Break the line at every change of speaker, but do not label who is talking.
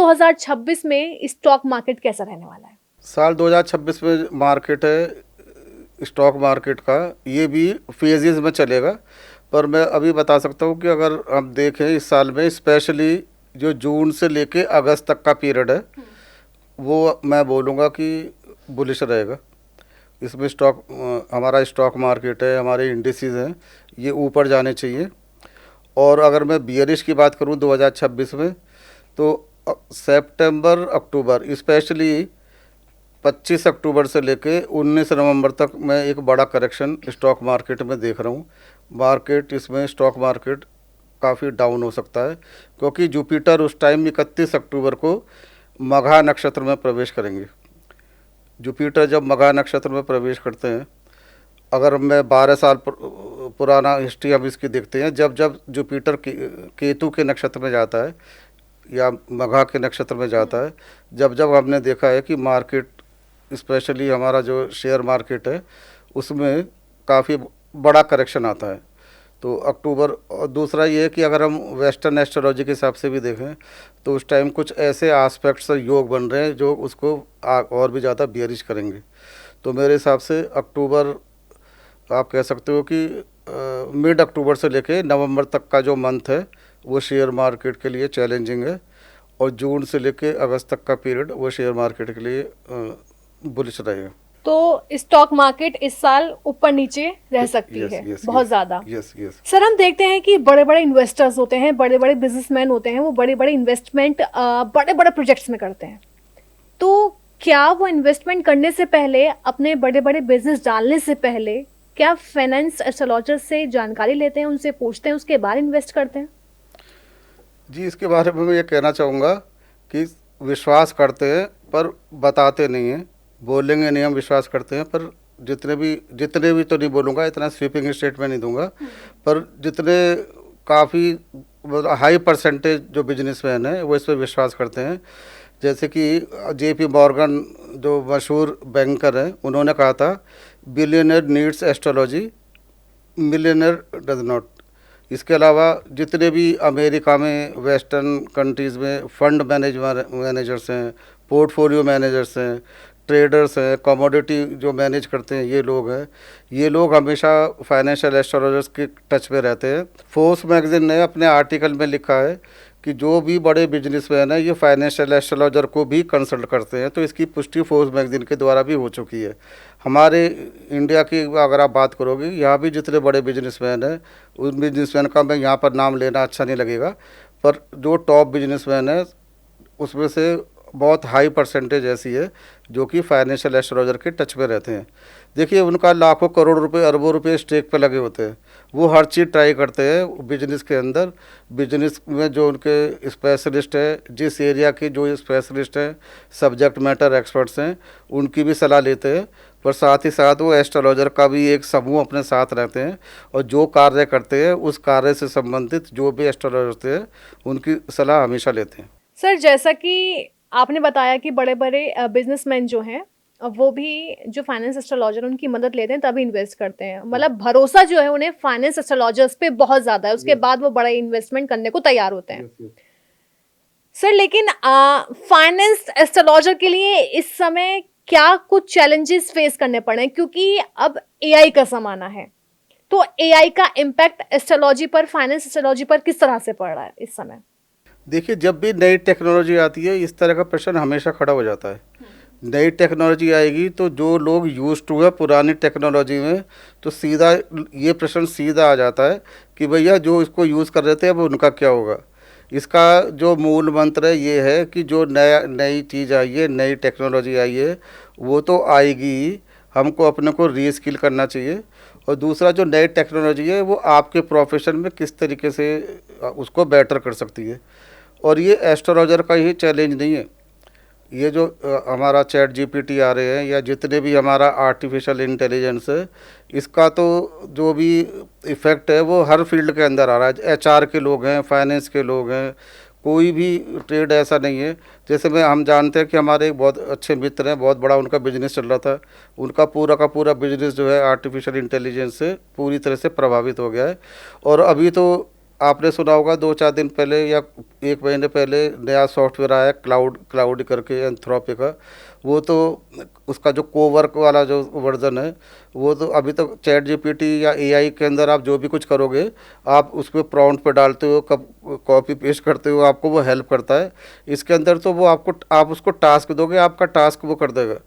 2026 में stock market कैसा रहने वाला है?
साल 2026 में मार्केट है स्टॉक मार्केट का, ये भी फेजेस में चलेगा। पर मैं अभी बता सकता हूँ कि अगर हम देखें इस साल में स्पेशली जो जून से लेके अगस्त तक का पीरियड है वो मैं बोलूँगा कि बुलिश रहेगा। इसमें हमारा स्टॉक मार्केट है, हमारे इंडिसेस हैं, ये ऊपर जाने चाहिए। और अगर मैं बियरिश की बात करूँ 2026 में, तो सितंबर अक्टूबर स्पेशली 25 अक्टूबर से लेके 19 नवंबर तक मैं एक बड़ा करेक्शन स्टॉक मार्केट में देख रहा हूँ। इसमें स्टॉक मार्केट काफ़ी डाउन हो सकता है, क्योंकि जुपिटर उस टाइम 31 अक्टूबर को मघा नक्षत्र में प्रवेश करेंगे। जुपिटर जब मघा नक्षत्र में प्रवेश करते हैं, अगर मैं 12 साल पुराना हिस्ट्री हम इसकी देखते हैं, जब जब जुपिटर केतु के नक्षत्र में जाता है या मघा के नक्षत्र में जाता है, जब जब हमने देखा है कि मार्केट स्पेशली हमारा जो शेयर मार्केट है उसमें काफ़ी बड़ा करेक्शन आता है। तो अक्टूबर, और दूसरा ये है कि अगर हम वेस्टर्न एस्ट्रोलॉजी के हिसाब से भी देखें तो उस टाइम कुछ ऐसे आस्पेक्ट्स योग बन रहे हैं जो उसको और भी ज़्यादा बियरिश करेंगे। तो मेरे हिसाब से अक्टूबर, आप कह सकते हो कि मिड अक्टूबर से लेके नवंबर तक का जो मंथ है वो शेयर मार्केट के लिए चैलेंजिंग है, और जून से लेके अगस्त तक का पीरियड वो शेयर मार्केट के लिए बुलिश रहेगा।
तो स्टॉक मार्केट इस साल ऊपर नीचे रह सकती
यस
है
यस
बहुत ज्यादा।
Yes yes.
सर, हम देखते हैं कि बड़े बड़े इन्वेस्टर्स होते हैं, बड़े बड़े बिजनेसमैन होते हैं, वो बड़े बड़े इन्वेस्टमेंट बड़े बड़े प्रोजेक्ट्स में करते हैं। तो क्या वो इन्वेस्टमेंट करने से पहले, अपने बड़े बड़े बिजनेस डालने से पहले, क्या फाइनेंस एस्ट्रोलॉजर से जानकारी लेते हैं, उनसे पूछते हैं, उसके बाद इन्वेस्ट करते हैं?
जी, इसके बारे में मैं ये कहना चाहूँगा कि विश्वास करते हैं पर बताते नहीं हैं। बोलेंगे नहीं हम विश्वास करते हैं, पर जितने भी तो नहीं बोलूँगा, इतना स्वीपिंग स्टेटमेंट नहीं दूंगा, पर जितने काफ़ी मतलब हाई परसेंटेज जो बिजनेसमैन हैं वो इस पर विश्वास करते हैं। जैसे कि जेपी मॉर्गन जो मशहूर बैंकर हैं, उन्होंने कहा था billionaire needs astrology, millionaire does not. इसके अलावा जितने भी अमेरिका में वेस्टर्न कंट्रीज़ में फंड मैनेजर्स हैं, पोर्टफोलियो मैनेजर्स हैं, ट्रेडर्स हैं, कमोडिटी जो मैनेज करते हैं, ये लोग हमेशा फाइनेंशियल एस्ट्रोलॉजर्स के टच में रहते हैं। फोर्स मैगजीन ने अपने आर्टिकल में लिखा है कि जो भी बड़े बिजनेसमैन हैं ये फाइनेंशियल एस्ट्रोलॉजर को भी कंसल्ट करते हैं। तो इसकी पुष्टि फोर्स मैगजीन के द्वारा भी हो चुकी है। हमारे इंडिया की अगर आप बात करोगे, यहाँ भी जितने बड़े बिजनेसमैन हैं, उन बिजनेसमैन का मैं यहाँ पर नाम लेना अच्छा नहीं लगेगा, पर जो टॉप बिजनेसमैन है उसमें से बहुत हाई परसेंटेज ऐसी है जो कि फाइनेंशियल एस्ट्रोलॉजर के टच में रहते हैं। देखिए, उनका लाखों करोड़ रुपए, अरबों रुपए स्टेक पे लगे होते हैं। वो हर चीज़ ट्राई करते हैं बिजनेस के अंदर। बिजनेस में जो उनके स्पेशलिस्ट है, जिस एरिया के जो स्पेशलिस्ट हैं, सब्जेक्ट मैटर एक्सपर्ट्स हैं, उनकी भी सलाह लेते हैं। पर साथ ही साथ वो एस्ट्रोलॉजर का भी एक समूह अपने साथ रहते हैं, और जो कार्य करते हैं उस कार्य से संबंधित जो भी एस्ट्रोलॉजर होते हैं उनकी सलाह हमेशा लेते हैं।
सर, जैसा कि आपने बताया कि बड़े बड़े बिजनेसमैन जो हैं वो भी जो फाइनेंस एस्ट्रोलॉजर उनकी मदद लेते हैं तभी इन्वेस्ट करते हैं, मतलब भरोसा जो है उन्हें फाइनेंस एस्ट्रोलॉजर्स पे बहुत ज्यादा है, उसके बाद वो बड़े इन्वेस्टमेंट करने को तैयार होते हैं। सर, लेकिन फाइनेंस एस्ट्रोलॉजर के लिए इस समय क्या कुछ चैलेंजेस फेस करने पड़े हैं, क्योंकि अब एआई का जमाना है, तो एआई का इम्पैक्ट एस्ट्रोलॉजी पर, फाइनेंस एस्ट्रोलॉजी पर किस तरह से पड़ रहा है इस समय?
देखिए, जब भी नई टेक्नोलॉजी आती है इस तरह का प्रश्न हमेशा खड़ा हो जाता है। नई टेक्नोलॉजी आएगी तो जो लोग यूज टू है पुरानी टेक्नोलॉजी में, तो सीधा ये प्रश्न सीधा आ जाता है कि भैया जो इसको यूज़ कर रहे थे अब उनका क्या होगा। इसका जो मूल मंत्र है ये है कि जो नई चीज़ आई है, नई टेक्नोलॉजी आई है, वो तो आएगी ही, हमको अपने को रीस्किल करना चाहिए। और दूसरा, जो नई टेक्नोलॉजी है वो आपके प्रोफेशन में किस तरीके से उसको बेटर कर सकती है। और ये एस्ट्रोलॉजर का ही चैलेंज नहीं है, ये जो हमारा चैट जीपीटी आ रहे हैं या जितने भी हमारा आर्टिफिशियल इंटेलिजेंस है, इसका तो जो भी इफ़ेक्ट है वो हर फील्ड के अंदर आ रहा है। एचआर के लोग हैं, फाइनेंस के लोग हैं, कोई भी ट्रेड ऐसा नहीं है। जैसे हम जानते हैं कि हमारे एक बहुत अच्छे मित्र हैं, बहुत बड़ा उनका बिजनेस चल रहा था, उनका पूरा का पूरा बिजनेस जो है आर्टिफिशियल इंटेलिजेंस से पूरी तरह से प्रभावित हो गया है। और अभी तो आपने सुना होगा 2-4 दिन पहले या 1 महीने पहले नया सॉफ्टवेयर आया क्लाउड करके एंथ्रोपी का। वो तो उसका जो कोवर्क वाला जो वर्जन है, वो तो अभी तक चैट जीपीटी या एआई के अंदर आप जो भी कुछ करोगे, आप उसको प्रॉम्प्ट पे डालते हो, कब कॉपी पेस्ट करते हो, आपको वो हेल्प करता है। इसके अंदर तो वो आपको, आप उसको टास्क दोगे, आपका टास्क वो कर देगा।